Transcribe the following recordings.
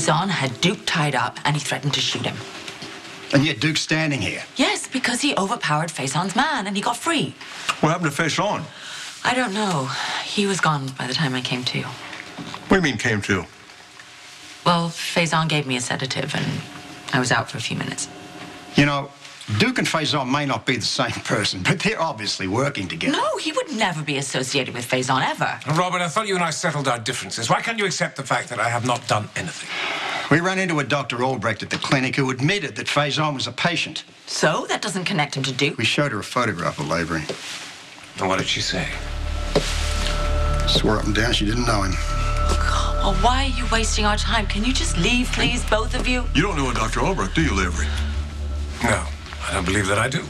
Faison had Duke tied up and he threatened to shoot him. And yet Duke's standing here. Yes, because he overpowered Faison's man and he got free. What happened to Faison? I don't know. He was gone by the time I came to. What do you mean, came to? Well, Faison gave me a sedative and I was out for a few minutes. You know, Duke and Faison may not be the same person, but they're obviously working together. No, he would never be associated with Faison, ever. Robert, I thought you and I settled our differences. Why can't you accept the fact that I have not done anything? We ran into a Dr. Albrecht at the clinic who admitted that Faison was a patient. So? That doesn't connect him to Duke? We showed her a photograph of Lavery. And what did she say? Swore up and down she didn't know him. Well, why are you wasting our time? Can you just leave, please, both of you? You don't know a Dr. Albrecht, do you, Lavery? No, I don't believe that I do.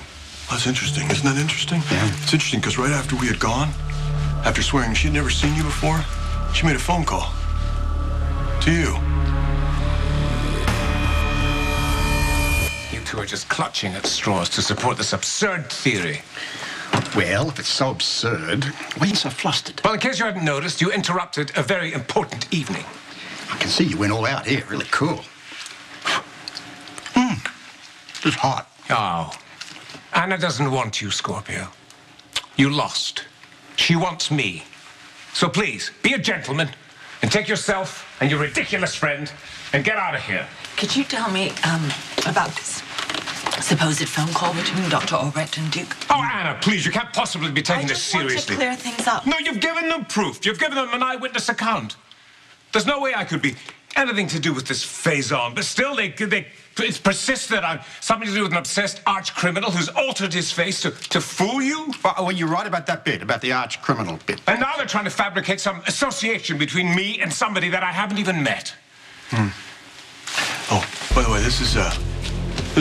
That's interesting. Isn't that interesting? Yeah. It's interesting because right after we had gone, after swearing she'd never seen you before, she made a phone call. To you. You two are just clutching at straws to support this absurd theory. Well, if it's so absurd, why are you so flustered? Well, in case you hadn't noticed, you interrupted a very important evening. I can see you went all out here. Really cool. Just hot. Oh, Anna doesn't want you, Scorpio. You lost. She wants me. So please, be a gentleman and take yourself and your ridiculous friend and get out of here. Could you tell me, about this supposed phone call between Dr. Albrecht and Duke? Oh, Anna, please, you can't possibly be taking this seriously. I just want to clear things up. No, you've given them proof. You've given them an eyewitness account. There's no way I could be anything to do with this Faison, but still they persist that I'm something to do with an obsessed arch-criminal who's altered his face to fool you. Well, you're right about that bit, about the arch-criminal bit. And now they're trying to fabricate some association between me and somebody that I haven't even met. Oh, by the way, this is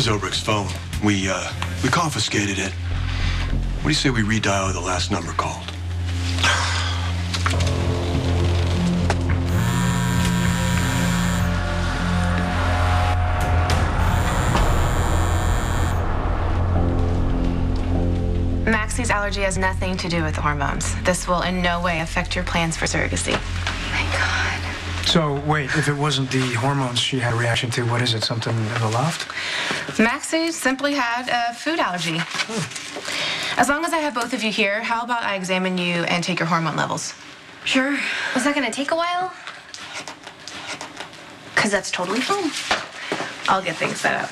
Obrecht's phone. We confiscated it. What do you say we redial the last number called? Maxie's allergy has nothing to do with the hormones. This will in no way affect your plans for surrogacy. Thank God. So, wait, if it wasn't the hormones she had a reaction to, what is it, something in the loft? Maxie simply had a food allergy. As long as I have both of you here, how about I examine you and take your hormone levels? Sure. Was that gonna take a while? Because that's totally fine. I'll get things set up.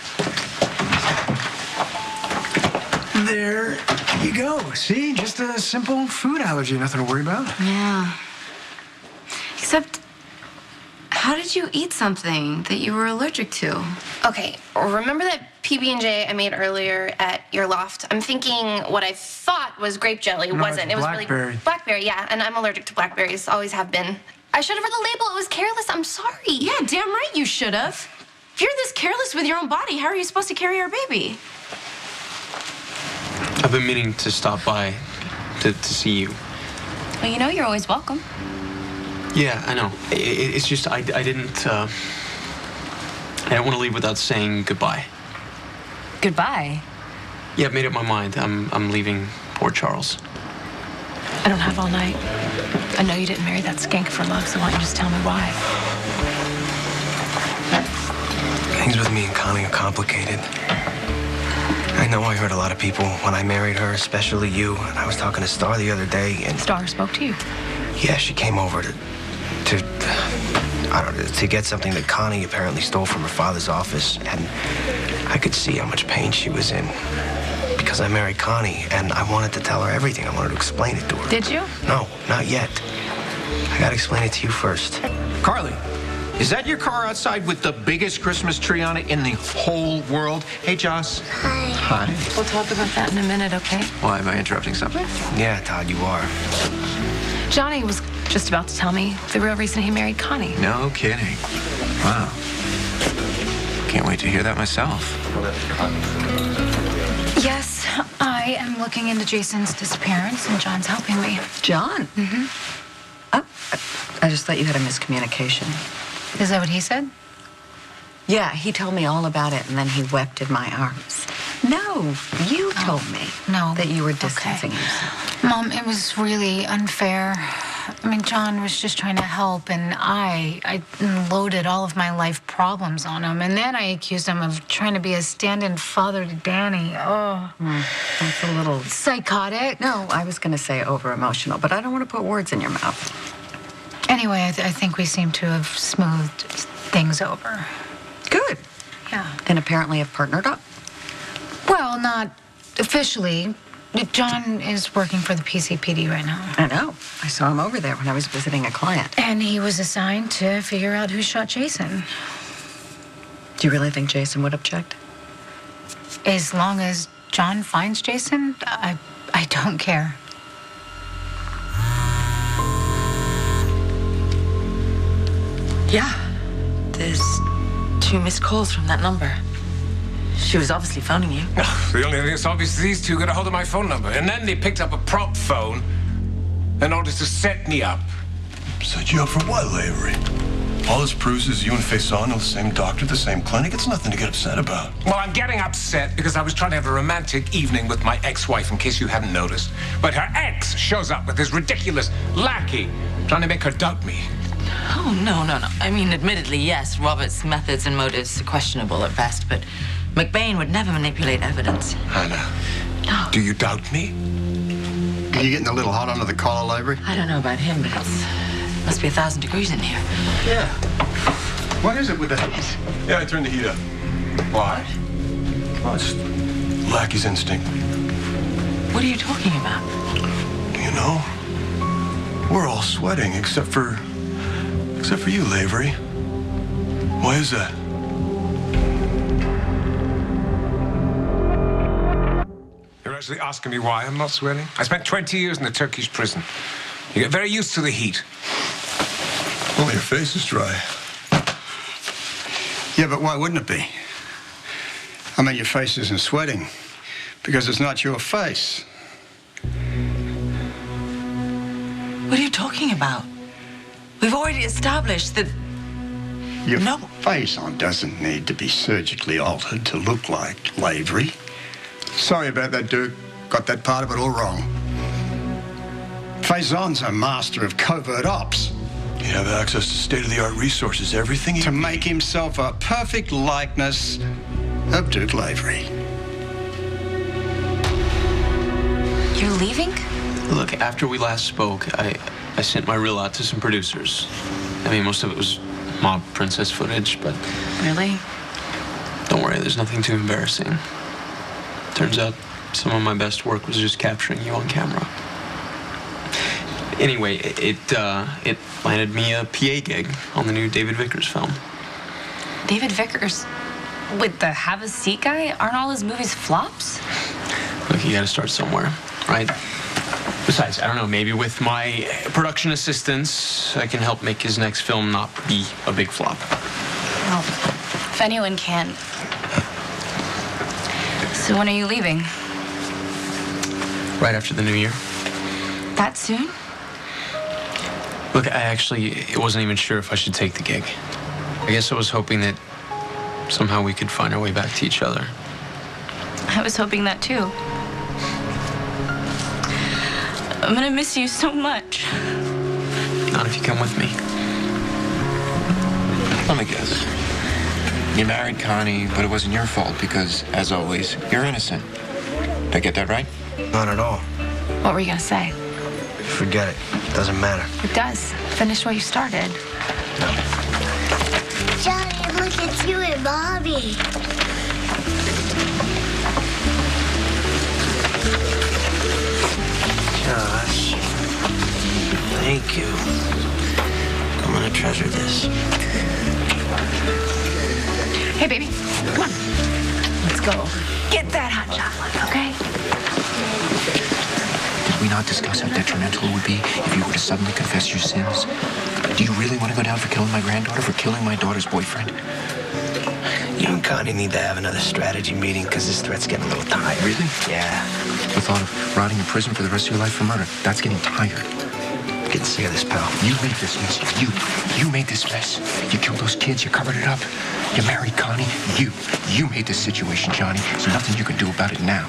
There you go. See? Just a simple food allergy. Nothing to worry about. Yeah. Except, how did you eat something that you were allergic to? Okay, remember that PB&J I made earlier at your loft? I'm thinking what I thought was grape jelly wasn't. It's It was blackberry. really blackberry, yeah, and I'm allergic to blackberries, always have been. I should have read the label. It was careless. I'm sorry. Yeah, damn right you should have. If you're this careless with your own body, how are you supposed to carry our baby? I've been meaning to stop by to see you. Well, you know you're always welcome. Yeah, I know. It's just I didn't want to leave without saying goodbye. Goodbye. Yeah, I've made up my mind. I'm leaving Port Charles. I don't have all night. I know you didn't marry that skank for love, so why don't you just tell me why? Things with me and Connie are complicated. I know I hurt a lot of people when I married her, especially you. And I was talking to Star the other day, and Star spoke to you. yeah, she came over to get something that Connie apparently stole from her father's office, and I could see how much pain she was in because I married Connie, and I wanted to tell her everything. I wanted to explain it to her. Did you? No, not yet. I gotta explain it to you first. Carly, is that your car outside with the biggest Christmas tree on it in the whole world? Hey, Joss. Hi. We'll talk about that in a minute, okay? Why, am I interrupting something? Yeah, Todd, you are. Johnny was just about to tell me the real reason he married Connie. No kidding. Wow. Can't wait to hear that myself. Yes, I am looking into Jason's disappearance, and John's helping me. John? Mm-hmm. Oh, I just thought you had a miscommunication. Is that what he said? Yeah, he told me all about it, and then he wept in my arms. No, you told me no. that you were distancing Okay. yourself. Mom, it was really unfair. I mean, John was just trying to help, and I loaded all of my life problems on him, and then I accused him of trying to be a stand-in father to Danny. Oh, That's a little... psychotic. No, I was going to say over-emotional, but I don't want to put words in your mouth. Anyway, I think we seem to have smoothed things over. Good. Yeah. And apparently have partnered up. Well, not officially. John is working for the PCPD right now. I know. I saw him over there when I was visiting a client. And he was assigned to figure out who shot Jason. Do you really think Jason would object? As long as John finds Jason, I don't care. Yeah. There's 2 missed calls from that number. She was obviously phoning you. The only thing that's obvious is these two got a hold of my phone number. And then they picked up a prop phone in order to set me up. Set you up for what, Lavery? All this proves is you and Faison are the same doctor, the same clinic. It's nothing to get upset about. Well, I'm getting upset because I was trying to have a romantic evening with my ex-wife, in case you hadn't noticed. But her ex shows up with this ridiculous lackey trying to make her doubt me. Oh, no. I mean, admittedly, yes, Robert's methods and motives are questionable at best, but McBain would never manipulate evidence. Hannah, No. do you doubt me? Are you getting a little hot under the collar, Lavery? I don't know about him, but it must be 1,000 degrees in here. Yeah. What is it with the heat? Yeah, I turned the heat up. Why? Oh, it's lackey's instinct. What are you talking about? You know, we're all sweating except for you, Lavery. Why is that? You're actually asking me why I'm not sweating? I spent 20 years in a Turkish prison. You get very used to the heat. Only your face is dry. Yeah, but why wouldn't it be? I mean, your face isn't sweating because it's not your face. What are you talking about? We've already established that... Your No. Faison doesn't need to be surgically altered to look like Lavery. Sorry about that, Duke. Got that part of it all wrong. Faison's a master of covert ops. You have access to state-of-the-art resources, everything To make himself a perfect likeness of Duke Lavery. You're leaving? Look, after we last spoke, I sent my reel out to some producers. I mean, most of it was mob princess footage, but Really? don't worry, there's nothing too embarrassing. Turns out some of my best work was just capturing you on camera. Anyway, it landed me a PA gig on the new David Vickers film. David Vickers? With the Have a Seat guy? Aren't all his movies flops? Look, you gotta start somewhere, right? Besides, I don't know, maybe with my production assistance, I can help make his next film not be a big flop. Well, if anyone can. So when are you leaving? Right after the new year. That soon? Look, I wasn't even sure if I should take the gig. I guess I was hoping that somehow we could find our way back to each other. I was hoping that too. I'm gonna miss you so much. Not if you come with me. Let me guess. You married Connie, but it wasn't your fault because, as always, you're innocent. Did I get that right? Not at all. What were you gonna say? Forget it. Doesn't matter. It does. Finish what you started. Johnny, look, it's you and Bobby. Josh, thank you. I'm gonna treasure this. Hey, baby. Come on. Let's go. Get that hot chocolate, okay? Did we not discuss how detrimental it would be if you were to suddenly confess your sins? Do you really want to go down for killing my granddaughter, for killing my daughter's boyfriend? You and Connie need to have another strategy meeting because this threat's getting a little tired. Really? Yeah. The thought of rotting in prison for the rest of your life for murder, that's getting tired. Getting sick of this, pal. You made this mess. You made this mess. You killed those kids. You covered it up. You married Connie. You made this situation, Johnny. There's nothing you can do about it now.